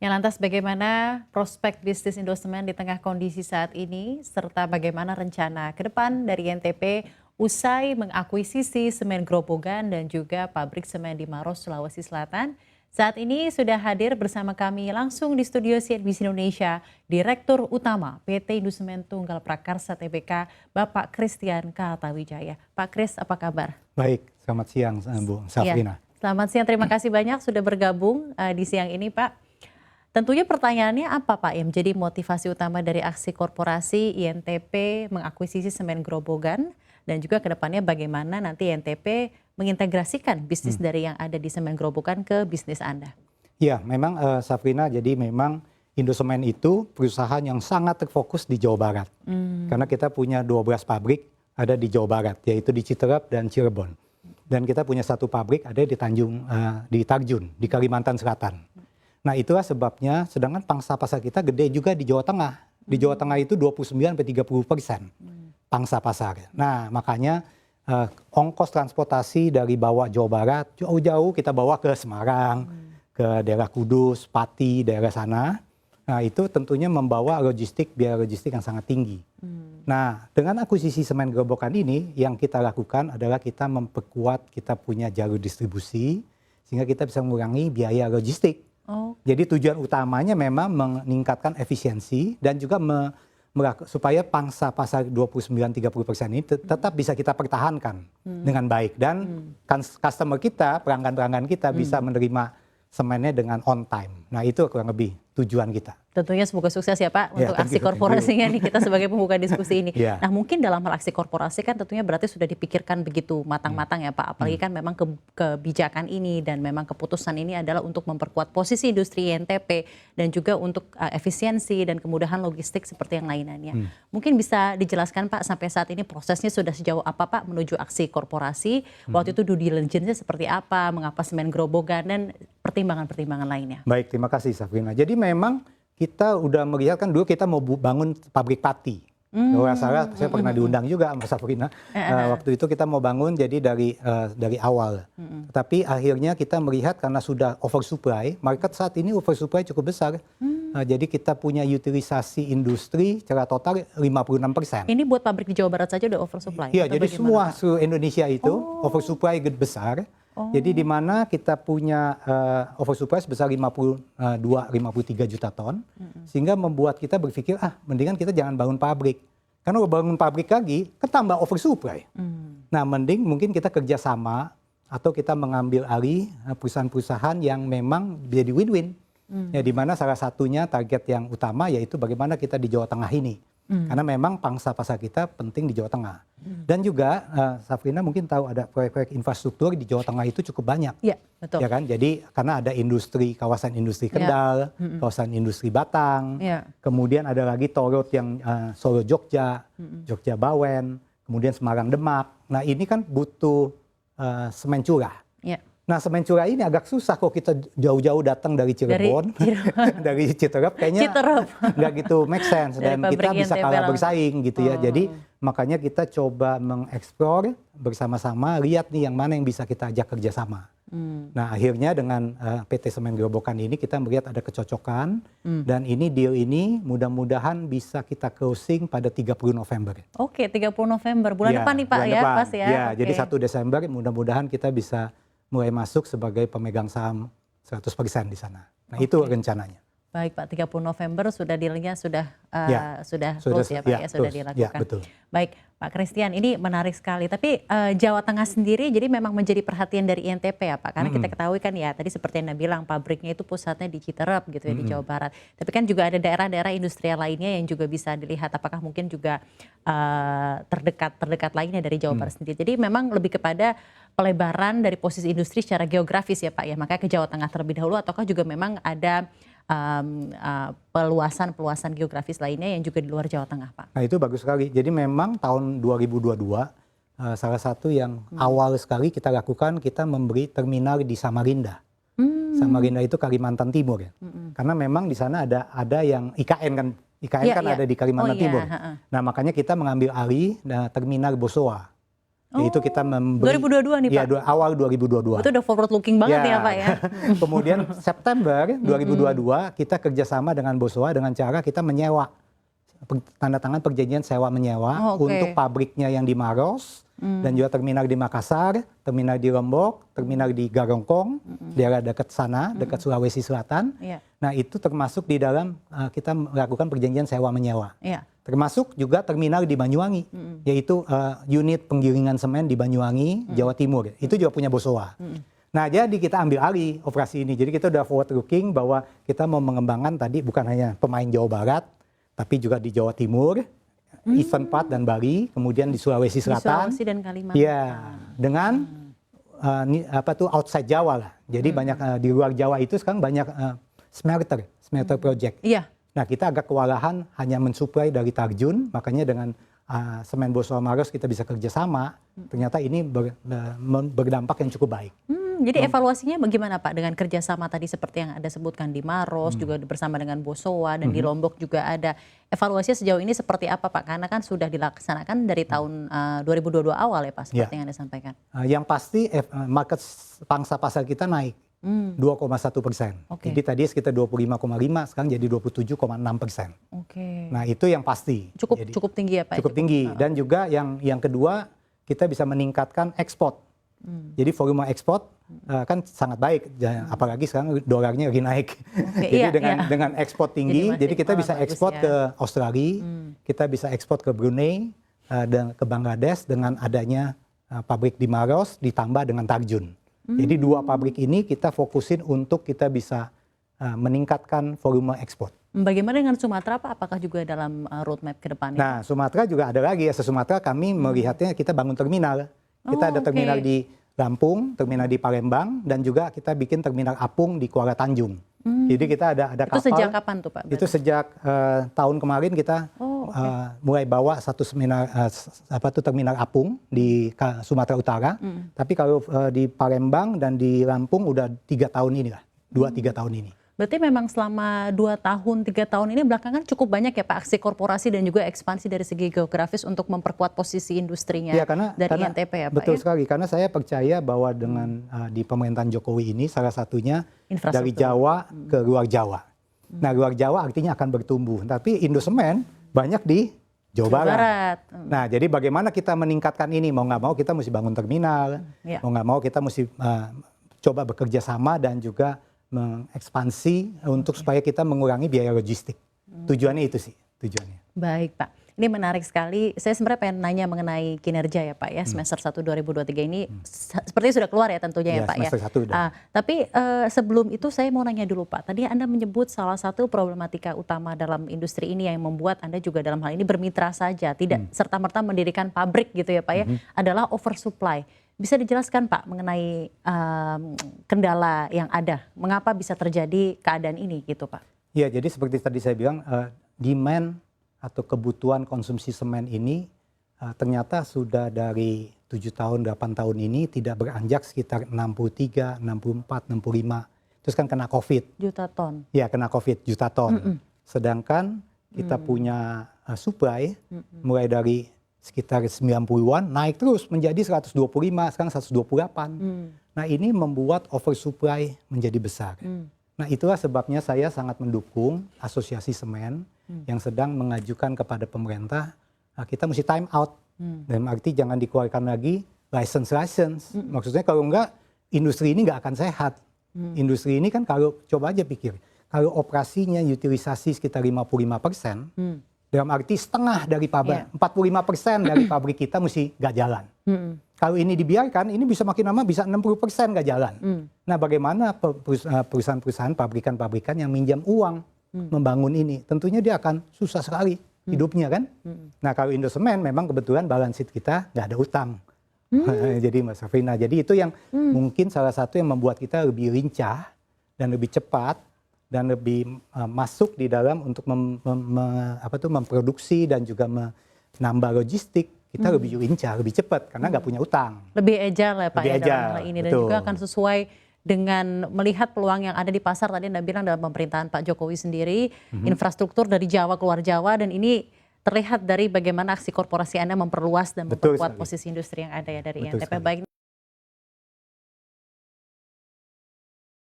Yang lantas bagaimana prospek bisnis Indosemen di tengah kondisi saat ini, serta bagaimana rencana ke depan dari NTP usai mengakuisisi semen Grobogan dan juga pabrik semen di Maros, Sulawesi Selatan. Saat ini sudah hadir bersama kami langsung di studio CNBC Indonesia, Direktur Utama PT Indosemen Tunggal Prakarsa Tbk, Bapak Christian Kartawijaya. Pak Kris, apa kabar? Baik, selamat siang Bu Safrina. Ya, selamat siang, terima kasih banyak sudah bergabung di siang ini Pak. Tentunya pertanyaannya apa Pak yang menjadi motivasi utama dari aksi korporasi INTP mengakuisisi semen Grobogan dan juga kedepannya bagaimana nanti INTP mengintegrasikan bisnis dari yang ada di semen Grobogan ke bisnis Anda? Ya, memang Safrina, jadi memang Indosemen itu perusahaan yang sangat terfokus di Jawa Barat. Karena kita punya 12 pabrik ada di Jawa Barat, yaitu di Citerep dan Cirebon. Dan kita punya satu pabrik ada di di Tarjun, di Kalimantan Selatan. Nah itulah sebabnya, sedangkan pangsa pasar kita gede juga di Jawa Tengah. Di Jawa Tengah itu 29-30% pangsa pasar. Nah makanya ongkos transportasi dari bawah Jawa Barat jauh-jauh kita bawa ke Semarang, ke daerah Kudus, Pati, daerah sana. Nah itu tentunya membawa biaya logistik yang sangat tinggi. Nah dengan akuisisi semen Grobogan ini yang kita lakukan adalah kita memperkuat kita punya jalur distribusi sehingga kita bisa mengurangi biaya logistik. Jadi tujuan utamanya memang meningkatkan efisiensi dan juga supaya pangsa pasar 29-30% ini tetap bisa kita pertahankan dengan baik. Dan customer kita, pelanggan-pelanggan kita bisa menerima semennya dengan on time. Nah itu kurang lebih tujuan kita. Tentunya semoga sukses ya Pak untuk aksi korporasinya nih kita sebagai pembuka diskusi ini. Nah mungkin dalam hal aksi korporasi kan tentunya berarti sudah dipikirkan begitu matang-matang ya Pak. Apalagi kan memang kebijakan ini dan memang keputusan ini adalah untuk memperkuat posisi industri INTP dan juga untuk efisiensi dan kemudahan logistik seperti yang lainnya. Mungkin bisa dijelaskan Pak sampai saat ini prosesnya sudah sejauh apa Pak menuju aksi korporasi. Waktu itu due diligence-nya seperti apa, mengapa semen Grobogan dan pertimbangan-pertimbangan lainnya. Baik, terima kasih Safrina. Jadi memang kita udah melihat kan dulu kita mau bangun pabrik pati. Kalau nggak salah saya pernah diundang juga sama Safrina. Waktu itu kita mau bangun jadi dari awal. Tapi akhirnya kita melihat karena sudah oversupply, market saat ini oversupply cukup besar. Jadi kita punya utilisasi industri secara total 56%. Ini buat pabrik di Jawa Barat saja udah oversupply? Iya, jadi semua seluruh Indonesia itu oversupply besar. Jadi di mana kita punya oversupply sebesar 53 juta ton, sehingga membuat kita berpikir mendingan kita jangan bangun pabrik. Karena kalau bangun pabrik lagi, ketambah oversupply. Nah mending mungkin kita kerjasama atau kita mengambil alih perusahaan-perusahaan yang memang jadi win-win. Ya di mana salah satunya target yang utama yaitu bagaimana kita di Jawa Tengah ini. Karena memang pangsa pasar kita penting di Jawa Tengah. Dan juga Safrina mungkin tahu ada proyek-proyek infrastruktur di Jawa Tengah itu cukup banyak. Iya, betul. Ya kan? Jadi karena ada kawasan industri Kendal, kawasan industri Batang, kemudian ada lagi toll road yang Solo Jogja, Jogja Bawen, kemudian Semarang Demak. Nah ini kan butuh semen curah. Nah semen curah ini agak susah kok kita jauh-jauh datang dari Cirebon, dari Citerep kayaknya nggak gitu make sense dan kita bisa kalah bersaing gitu ya. Jadi makanya kita coba mengeksplor bersama-sama, lihat nih yang mana yang bisa kita ajak kerjasama. Nah akhirnya dengan PT Semen Grobogan ini kita melihat ada kecocokan dan ini deal ini mudah-mudahan bisa kita closing pada 30 November. Oke, 30 November bulan depan nih Pak ya, pas ya. Ya, jadi 1 Desember mudah-mudahan kita bisa mulai masuk sebagai pemegang saham 100% di sana. Nah itu rencananya. Baik Pak, 30 November sudah dealnya sudah close ya Pak ya, sudah dilakukan. Ya, betul. Baik Pak Christian, ini menarik sekali. Tapi Jawa Tengah sendiri jadi memang menjadi perhatian dari INTP ya Pak. Karena kita ketahui kan ya tadi seperti Anda bilang pabriknya itu pusatnya di Citerep gitu ya di Jawa Barat. Tapi kan juga ada daerah-daerah industrial lainnya yang juga bisa dilihat apakah mungkin juga terdekat lainnya dari Jawa Barat sendiri. Jadi memang lebih kepada pelebaran dari posisi industri secara geografis ya Pak ya. Makanya ke Jawa Tengah terlebih dahulu ataukah juga memang ada peluasan geografis lainnya yang juga di luar Jawa Tengah Pak? Nah itu bagus sekali. Jadi memang tahun 2022 salah satu yang awal sekali kita lakukan, kita memberi terminal di Samarinda. Samarinda itu Kalimantan Timur ya. Karena memang di sana ada yang IKN kan. IKN kan ada di Kalimantan Timur. Nah makanya kita mengambil alih terminal Bosowa. Yaitu kita memberi 2022 nih Pak? Ya, awal 2022. Itu udah forward looking banget ya Pak ya? Kemudian September 2022 kita kerjasama dengan Bosowa dengan cara kita menyewa, tanda tangan perjanjian sewa menyewa untuk pabriknya yang di Maros, dan juga terminal di Makassar, terminal di Lombok, terminal di Garongkong, daerah dekat sana, dekat Sulawesi Selatan. Nah itu termasuk di dalam kita melakukan perjanjian sewa menyewa. Termasuk juga terminal di Banyuwangi, yaitu unit penggilingan semen di Banyuwangi, Jawa Timur. Itu juga punya Bosowa. Nah jadi kita ambil alih operasi ini. Jadi kita udah forward looking bahwa kita mau mengembangkan tadi bukan hanya pemain Jawa Barat, tapi juga di Jawa Timur, Eastern Part dan Bali, kemudian di Sulawesi Selatan. Di Sulawesi dan Kalimantan. Ya, dengan outside Jawa lah. Jadi banyak di luar Jawa itu sekarang banyak smelter project. Iya. Nah kita agak kewalahan hanya mensuplai dari Tarjun, makanya dengan Semen Bosowa Maros kita bisa kerjasama. Ternyata ini berdampak yang cukup baik. Jadi evaluasinya bagaimana Pak dengan kerjasama tadi seperti yang Anda sebutkan di Maros, juga bersama dengan Bosowa dan di Lombok juga ada. Evaluasinya sejauh ini seperti apa Pak? Karena kan sudah dilaksanakan dari tahun 2022 awal ya Pak, seperti yang Anda sampaikan. Yang pasti market pangsa pasar kita naik 2,1%. Jadi tadi sekitar 25,5, sekarang jadi 27,6%. Nah itu yang pasti. Cukup tinggi ya Pak? Cukup tinggi. Dan juga yang kedua kita bisa meningkatkan ekspor. Jadi volume ekspor kan sangat baik, apalagi sekarang dolarnya lagi naik. Jadi dengan ekspor tinggi, jadi kita bisa ekspor ke Australia, kita bisa ekspor ke Brunei dan ke Bangladesh dengan adanya pabrik di Maros ditambah dengan Tarjun. Jadi dua pabrik ini kita fokusin untuk kita bisa meningkatkan volume ekspor. Bagaimana dengan Sumatera Pak? Apakah juga dalam roadmap ke depannya? Nah Sumatera juga ada lagi ya, Sumatera kami melihatnya kita bangun terminal. Kita ada terminal di Lampung, terminal di Palembang, dan juga kita bikin terminal apung di Kuala Tanjung. Jadi kita ada kapal. Itu sejak kapan tuh Pak? Itu sejak tahun kemarin kita mulai bawa satu terminal apung di Sumatera Utara. Tapi kalau di Palembang dan di Lampung udah 3 tahun ini lah, 2-3 tahun ini. Berarti memang selama 2 tahun, 3 tahun ini belakangan cukup banyak ya Pak aksi korporasi dan juga ekspansi dari segi geografis untuk memperkuat posisi industrinya dari INTP ya Pak. Betul sekali, karena saya percaya bahwa dengan di pemerintahan Jokowi ini salah satunya dari Jawa ke luar Jawa. Nah luar Jawa artinya akan bertumbuh, tapi Indosemen banyak di Jawa Barat. Nah jadi bagaimana kita meningkatkan ini, mau nggak mau kita mesti bangun terminal, mau nggak mau kita mesti coba bekerja sama dan juga mengekspansi untuk supaya kita mengurangi biaya logistik. Tujuannya itu sih, tujuannya. Baik Pak, ini menarik sekali. Saya sebenarnya pengen nanya mengenai kinerja ya Pak ya, semester 1 2023 ini sepertinya sudah keluar ya tentunya ya Pak ya. Tapi sebelum itu saya mau nanya dulu Pak, tadi Anda menyebut salah satu problematika utama dalam industri ini yang membuat Anda juga dalam hal ini bermitra saja, tidak serta-merta mendirikan pabrik gitu ya Pak ya, adalah oversupply. Bisa dijelaskan Pak mengenai kendala yang ada, mengapa bisa terjadi keadaan ini gitu Pak? Ya jadi seperti tadi saya bilang, demand atau kebutuhan konsumsi semen ini ternyata sudah dari 7 tahun, 8 tahun ini tidak beranjak sekitar 63, 64, 65. Terus kan kena COVID. Juta ton. Ya kena COVID, juta ton. Sedangkan kita punya supply mulai dari sekitar 90-an naik terus menjadi 125, sekarang 128. Nah ini membuat oversupply menjadi besar. Nah itulah sebabnya saya sangat mendukung asosiasi semen yang sedang mengajukan kepada pemerintah, kita mesti time out. Dalam arti jangan dikeluarkan lagi license. Maksudnya kalau enggak, industri ini enggak akan sehat. Industri ini kan kalau coba aja pikir, kalau operasinya utilisasi sekitar 55%, dalam arti setengah dari pabrik, 45% dari pabrik kita mesti nggak jalan. Kalau ini dibiarkan, ini bisa makin lama bisa 60% nggak jalan. Nah bagaimana perusahaan-perusahaan, pabrikan-pabrikan yang minjam uang membangun ini? Tentunya dia akan susah sekali hidupnya kan. Nah kalau Indosemen memang kebetulan balance sheet kita nggak ada utang. Jadi Mbak Safrina, jadi itu yang mungkin salah satu yang membuat kita lebih lincah dan lebih cepat dan lebih masuk di dalam untuk memproduksi dan juga menambah logistik. Kita lebih lincah, lebih cepat karena nggak punya utang. Lebih agile ya Pak ya dalam hal ini. Dan juga akan sesuai dengan melihat peluang yang ada di pasar. Tadi Anda bilang dalam pemerintahan Pak Jokowi sendiri, infrastruktur dari Jawa keluar Jawa, dan ini terlihat dari bagaimana aksi korporasi Anda memperluas dan Betul memperkuat sekali. posisi industri yang ada ya dari Betul INTP. sekali. Baik,